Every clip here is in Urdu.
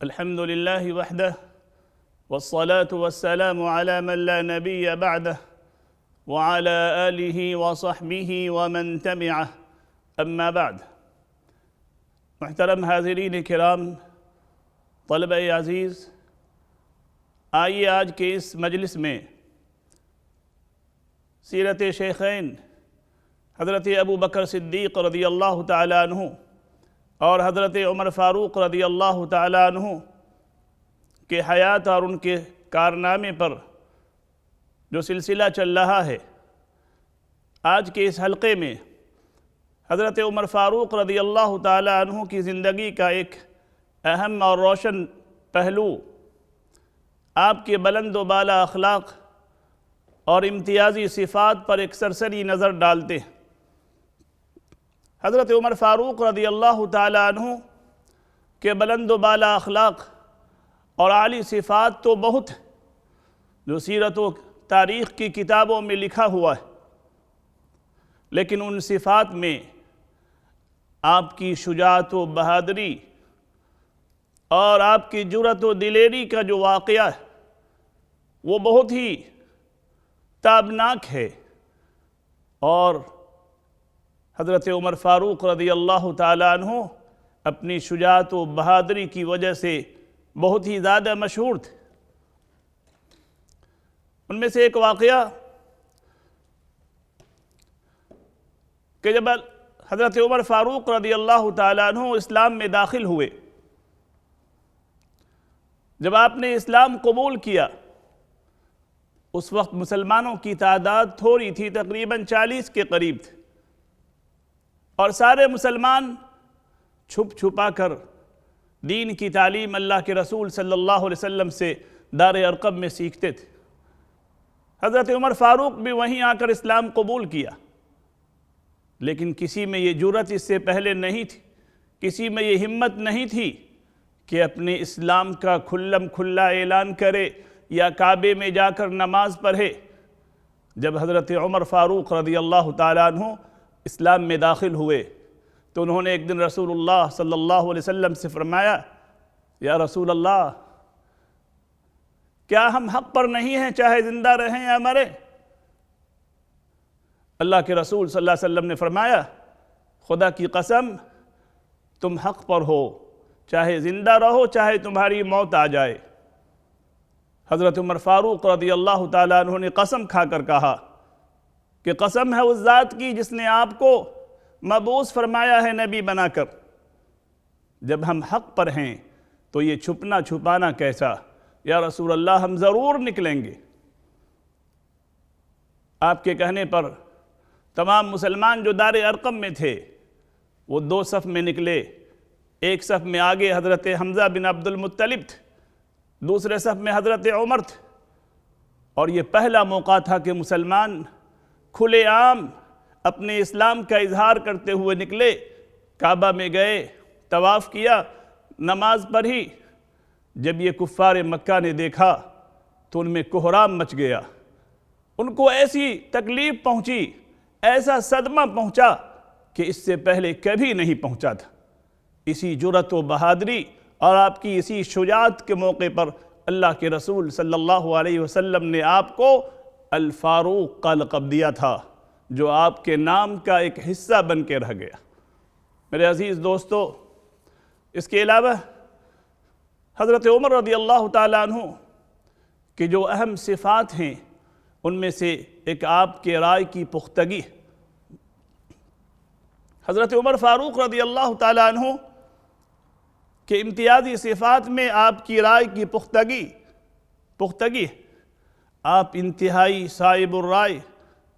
الحمد لله وحده والصلاة والسلام على من لا نبي بعده وعلى آله وصحبه ومن تبعه اما بعد۔ محترم حاضرین کرام، طلبہ عزیز، آئیے آج کے اس مجلس میں سیرت شیخین حضرت ابو بکر صدیق رضی اللہ تعالیٰ عنہ اور حضرت عمر فاروق رضی اللہ تعالیٰ عنہ کے حیات اور ان کے کارنامے پر جو سلسلہ چل رہا ہے، آج کے اس حلقے میں حضرت عمر فاروق رضی اللہ تعالیٰ عنہ کی زندگی کا ایک اہم اور روشن پہلو، آپ کے بلند و بالا اخلاق اور امتیازی صفات پر ایک سرسری نظر ڈالتے ہیں۔ حضرت عمر فاروق رضی اللہ تعالیٰ عنہ کے بلند و بالا اخلاق اور عالی صفات تو بہت ہیں، جو سیرت و تاریخ کی کتابوں میں لکھا ہوا ہے، لیکن ان صفات میں آپ کی شجاعت و بہادری اور آپ کی جرأت و دلیری کا جو واقعہ ہے وہ بہت ہی تابناک ہے، اور حضرت عمر فاروق رضی اللہ تعالیٰ عنہ اپنی شجاعت و بہادری کی وجہ سے بہت ہی زیادہ مشہور تھے۔ ان میں سے ایک واقعہ کہ جب حضرت عمر فاروق رضی اللہ تعالیٰ عنہ اسلام میں داخل ہوئے، جب آپ نے اسلام قبول کیا، اس وقت مسلمانوں کی تعداد تھوڑی تھی، تقریباً 40 کے قریب تھے، اور سارے مسلمان چھپ چھپا کر دین کی تعلیم اللہ کے رسول صلی اللہ علیہ وسلم سے دار ارقم میں سیکھتے تھے۔ حضرت عمر فاروق بھی وہیں آ کر اسلام قبول کیا، لیکن کسی میں یہ جرأت اس سے پہلے نہیں تھی، کسی میں یہ ہمت نہیں تھی کہ اپنے اسلام کا کھلم کھلا اعلان کرے یا کعبے میں جا کر نماز پڑھے۔ جب حضرت عمر فاروق رضی اللہ تعالیٰ عنہ اسلام میں داخل ہوئے تو انہوں نے ایک دن رسول اللہ صلی اللہ علیہ وسلم سے فرمایا، یا رسول اللہ، کیا ہم حق پر نہیں ہیں چاہے زندہ رہیں یا مریں؟ اللہ کے رسول صلی اللہ علیہ وسلم نے فرمایا، خدا کی قسم، تم حق پر ہو، چاہے زندہ رہو چاہے تمہاری موت آ جائے۔ حضرت عمر فاروق رضی اللہ تعالیٰ عنہ نے قسم کھا کر کہا کہ قسم ہے اس ذات کی جس نے آپ کو مبعوث فرمایا ہے نبی بنا کر، جب ہم حق پر ہیں تو یہ چھپنا چھپانا کیسا؟ یا رسول اللہ، ہم ضرور نکلیں گے۔ آپ کے کہنے پر تمام مسلمان جو دار ارقم میں تھے وہ 2 صف میں نکلے۔ ایک صف میں آگے حضرت حمزہ بن عبد المطلب تھے، دوسرے صف میں حضرت عمر تھے، اور یہ پہلا موقع تھا کہ مسلمان کھلے عام اپنے اسلام کا اظہار کرتے ہوئے نکلے، کعبہ میں گئے، طواف کیا، نماز پڑھی۔ جب یہ کفار مکہ نے دیکھا تو ان میں کوہرام مچ گیا، ان کو ایسی تکلیف پہنچی، ایسا صدمہ پہنچا کہ اس سے پہلے کبھی نہیں پہنچا تھا۔ اسی جرأت و بہادری اور آپ کی اسی شجاعت کے موقع پر اللہ کے رسول صلی اللہ علیہ وسلم نے آپ کو الفاروق کا لقب دیا تھا، جو آپ کے نام کا ایک حصہ بن کے رہ گیا۔ میرے عزیز دوستو، اس کے علاوہ حضرت عمر رضی اللہ تعالیٰ عنہ کی جو اہم صفات ہیں ان میں سے ایک آپ کے رائے کی پختگی۔ حضرت عمر فاروق رضی اللہ تعالیٰ عنہ کہ امتیازی صفات میں آپ کی رائے کی پختگی، آپ انتہائی صائب الرائے،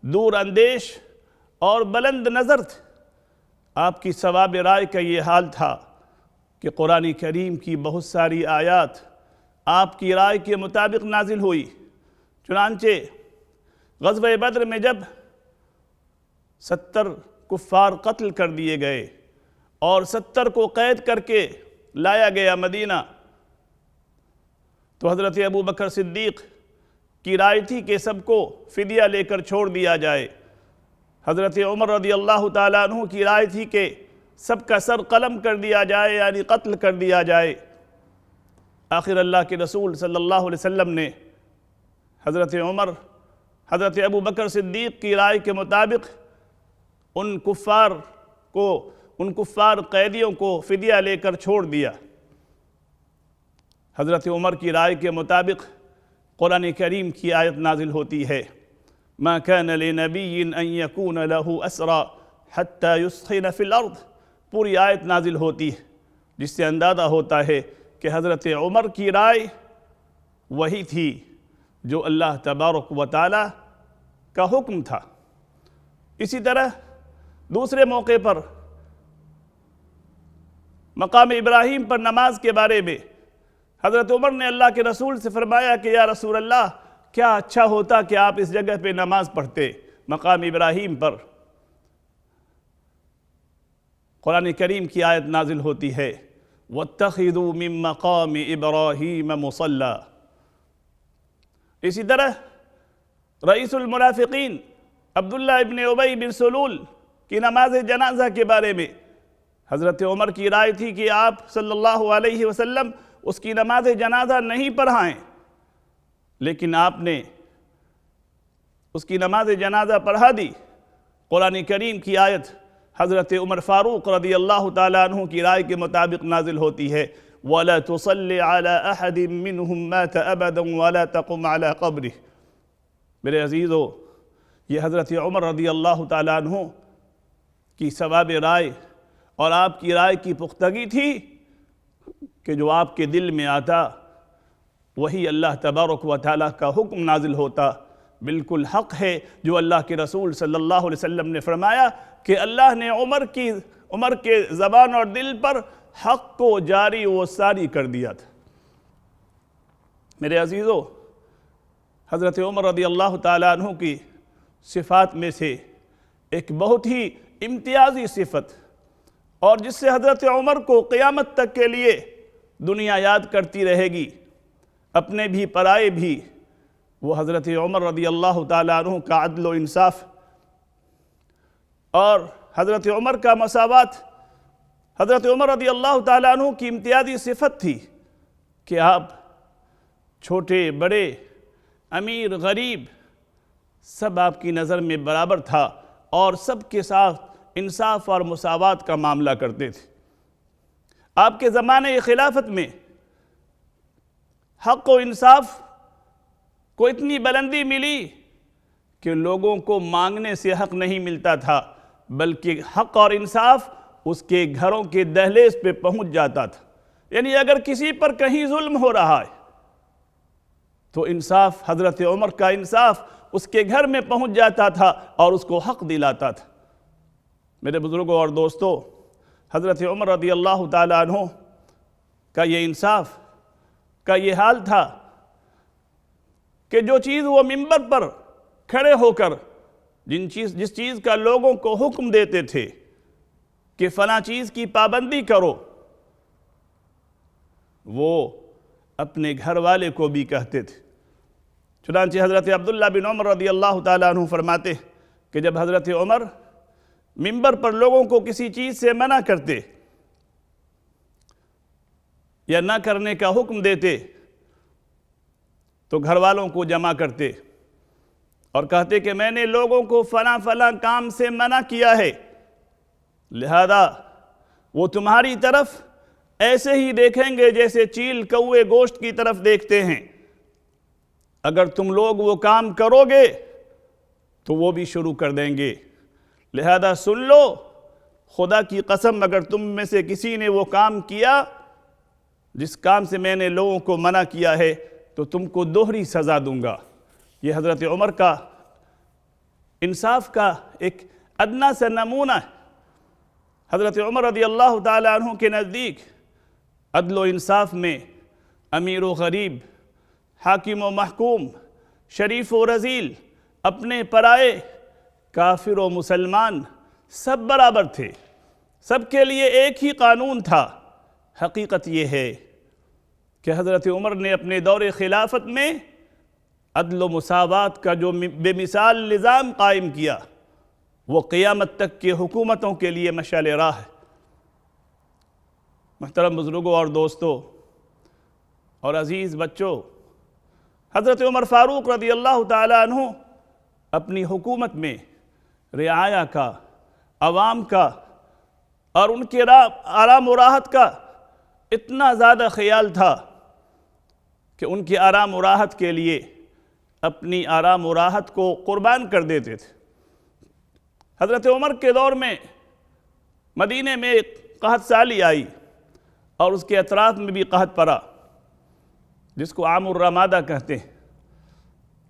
دور اندیش اور بلند نظر تھے۔ آپ کی صواب رائے کا یہ حال تھا کہ قرآن کریم کی بہت ساری آیات آپ کی رائے کے مطابق نازل ہوئی۔ چنانچہ غزوہ بدر میں جب 70 کفار قتل کر دیے گئے اور 70 کو قید کر کے لایا گیا مدینہ، تو حضرت ابو بکر صدیق کی رائے تھی کہ سب کو فدیہ لے کر چھوڑ دیا جائے۔ حضرت عمر رضی اللہ تعالیٰ عنہ کی رائے تھی کہ سب کا سر قلم کر دیا جائے، یعنی قتل کر دیا جائے۔ آخر اللہ کے رسول صلی اللہ علیہ وسلم نے حضرت عمر، حضرت ابو بکر صدیق کی رائے کے مطابق ان کفار قیدیوں کو فدیہ لے کر چھوڑ دیا۔ حضرت عمر کی رائے کے مطابق قرآن کریم کی آیت نازل ہوتی ہے، ما كان لنبی ان یکون له اسرى حتى يسخن في الارض۔ پوری آیت نازل ہوتی ہے جس سے اندازہ ہوتا ہے کہ حضرت عمر کی رائے وہی تھی جو اللہ تبارک و تعالی کا حکم تھا۔ اسی طرح دوسرے موقع پر مقام ابراہیم پر نماز کے بارے میں حضرت عمر نے اللہ کے رسول سے فرمایا کہ یا رسول اللہ، کیا اچھا ہوتا کہ آپ اس جگہ پہ نماز پڑھتے، مقام ابراہیم پر۔ قرآن کریم کی آیت نازل ہوتی ہے، وَاتَّخِذُوا مِن مَّقَامِ إِبْرَاهِيمَ مُصَلًّى۔ اسی طرح رئیس المنافقین عبداللہ ابن ابی بن سلول کی نماز جنازہ کے بارے میں حضرت عمر کی رائے تھی کہ آپ صلی اللہ علیہ وسلم اس کی نماز جنازہ نہیں پڑھائیں، لیکن آپ نے اس کی نماز جنازہ پڑھا دی۔ قرآن کریم کی آیت حضرت عمر فاروق رضی اللہ تعالیٰ عنہ کی رائے کے مطابق نازل ہوتی ہے، وَلَا تُصَلِّ عَلَىٰ أَحَدٍ مِّنْهُمْ مَاتَ أَبَدًا وَلَا تَقُمْ عَلَىٰ قَبْرِهِ۔ میرے عزیزو، یہ حضرت عمر رضی اللہ تعالیٰ عنہ کی ثواب رائے اور آپ کی رائے کی پختگی تھی کہ جو آپ کے دل میں آتا وہی اللہ تبارک و تعالیٰ کا حکم نازل ہوتا۔ بالکل حق ہے جو اللہ کے رسول صلی اللہ علیہ وسلم نے فرمایا کہ اللہ نے عمر کے زبان اور دل پر حق کو جاری و ساری کر دیا تھا۔ میرے عزیزو، حضرت عمر رضی اللہ تعالیٰ عنہ کی صفات میں سے ایک بہت ہی امتیازی صفت اور جس سے حضرت عمر کو قیامت تک کے لیے دنیا یاد کرتی رہے گی، اپنے بھی پرائے بھی، وہ حضرت عمر رضی اللہ تعالیٰ عنہ کا عدل و انصاف اور حضرت عمر کا مساوات۔ حضرت عمر رضی اللہ تعالیٰ عنہ کی امتیازی صفت تھی کہ آپ چھوٹے بڑے امیر غریب سب آپ کی نظر میں برابر تھا اور سب کے ساتھ انصاف اور مساوات کا معاملہ کرتے تھے۔ آپ کے زمانے خلافت میں حق و انصاف کو اتنی بلندی ملی کہ لوگوں کو مانگنے سے حق نہیں ملتا تھا، بلکہ حق اور انصاف اس کے گھروں کے دہلیز پہ پہنچ جاتا تھا۔ یعنی اگر کسی پر کہیں ظلم ہو رہا ہے تو انصاف، حضرت عمر کا انصاف اس کے گھر میں پہنچ جاتا تھا اور اس کو حق دلاتا تھا۔ میرے بزرگوں اور دوستو، حضرت عمر رضی اللہ تعالیٰ عنہ کا یہ انصاف کا یہ حال تھا کہ جو چیز وہ منبر پر کھڑے ہو کر جس چیز کا لوگوں کو حکم دیتے تھے کہ فلاں چیز کی پابندی کرو، وہ اپنے گھر والے کو بھی کہتے تھے۔ چنانچہ حضرت عبداللہ بن عمر رضی اللہ تعالیٰ عنہ فرماتے کہ جب حضرت عمر منبر پر لوگوں کو کسی چیز سے منع کرتے یا نہ کرنے کا حکم دیتے تو گھر والوں کو جمع کرتے اور کہتے کہ میں نے لوگوں کو فلاں فلاں کام سے منع کیا ہے، لہذا وہ تمہاری طرف ایسے ہی دیکھیں گے جیسے چیل کوے گوشت کی طرف دیکھتے ہیں۔ اگر تم لوگ وہ کام کرو گے تو وہ بھی شروع کر دیں گے، لہذا سن لو، خدا کی قسم اگر تم میں سے کسی نے وہ کام کیا جس کام سے میں نے لوگوں کو منع کیا ہے تو تم کو دوہری سزا دوں گا۔ یہ حضرت عمر کا انصاف کا ایک ادنا سا نمونہ ہے۔ حضرت عمر رضی اللہ تعالیٰ عنہ کے نزدیک عدل و انصاف میں امیر و غریب، حاکم و محکوم، شریف و رذیل، اپنے پرائے، کافر و مسلمان سب برابر تھے، سب کے لیے ایک ہی قانون تھا۔ حقیقت یہ ہے کہ حضرت عمر نے اپنے دور خلافت میں عدل و مساوات کا جو بے مثال نظام قائم کیا وہ قیامت تک کی حکومتوں کے لیے مشعل راہ ہے۔ محترم بزرگوں اور دوستو، اور عزیز بچوں، حضرت عمر فاروق رضی اللہ تعالیٰ عنہ اپنی حکومت میں رعایا کا، عوام کا اور ان کے آرام و راحت کا اتنا زیادہ خیال تھا کہ ان کی آرام و راحت کے لیے اپنی آرام و راحت کو قربان کر دیتے تھے۔ حضرت عمر کے دور میں مدینے میں ایک قحط سالی آئی اور اس کے اطراف میں بھی قحط پڑا، جس کو عام الرمادہ کہتے ہیں۔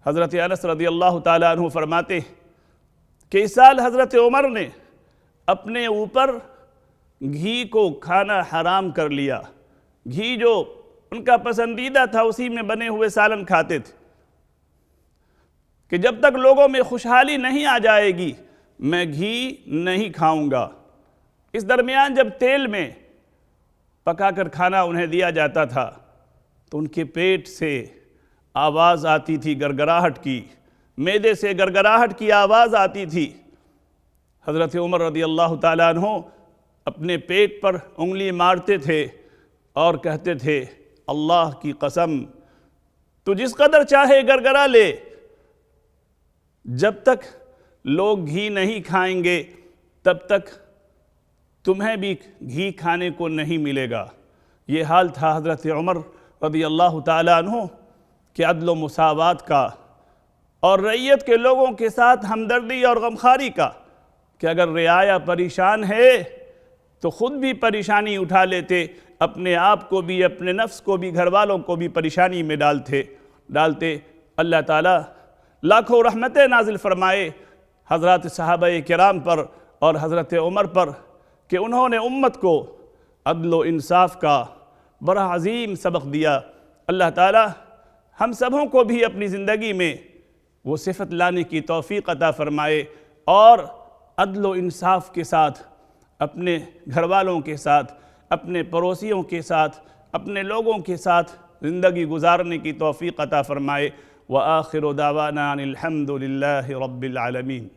حضرت انس رضی اللہ تعالیٰ عنہ فرماتے کہ اس سال حضرت عمر نے اپنے اوپر گھی کو کھانا حرام کر لیا۔ گھی جو ان کا پسندیدہ تھا، اسی میں بنے ہوئے سالن کھاتے تھے کہ جب تک لوگوں میں خوشحالی نہیں آ جائے گی میں گھی نہیں کھاؤں گا۔ اس درمیان جب تیل میں پکا کر کھانا انہیں دیا جاتا تھا تو ان کے پیٹ سے آواز آتی تھی گرگراہٹ کی، معدے سے گرگراہٹ کی آواز آتی تھی۔ حضرت عمر رضی اللہ تعالیٰ عنہ اپنے پیٹ پر انگلی مارتے تھے اور کہتے تھے، اللہ کی قسم تو جس قدر چاہے گرگرا لے، جب تک لوگ گھی نہیں کھائیں گے تب تک تمہیں بھی گھی کھانے کو نہیں ملے گا۔ یہ حال تھا حضرت عمر رضی اللہ تعالیٰ عنہ کہ عدل و مساوات کا اور رعیت کے لوگوں کے ساتھ ہمدردی اور غمخواری کا، کہ اگر رعایا پریشان ہے تو خود بھی پریشانی اٹھا لیتے، اپنے آپ کو بھی، اپنے نفس کو بھی، گھر والوں کو بھی پریشانی میں ڈالتے۔ اللہ تعالیٰ لاکھوں رحمتیں نازل فرمائے حضرات صحابہ کرام پر اور حضرت عمر پر کہ انہوں نے امت کو عدل و انصاف کا بڑا عظیم سبق دیا۔ اللہ تعالیٰ ہم سبوں کو بھی اپنی زندگی میں وہ صفت لانے کی توفیق عطا فرمائے اور عدل و انصاف کے ساتھ اپنے گھر والوں کے ساتھ، اپنے پڑوسیوں کے ساتھ، اپنے لوگوں کے ساتھ زندگی گزارنے کی توفیق عطا فرمائے۔ وآخر دعوانا ان الحمد للہ رب العالمین۔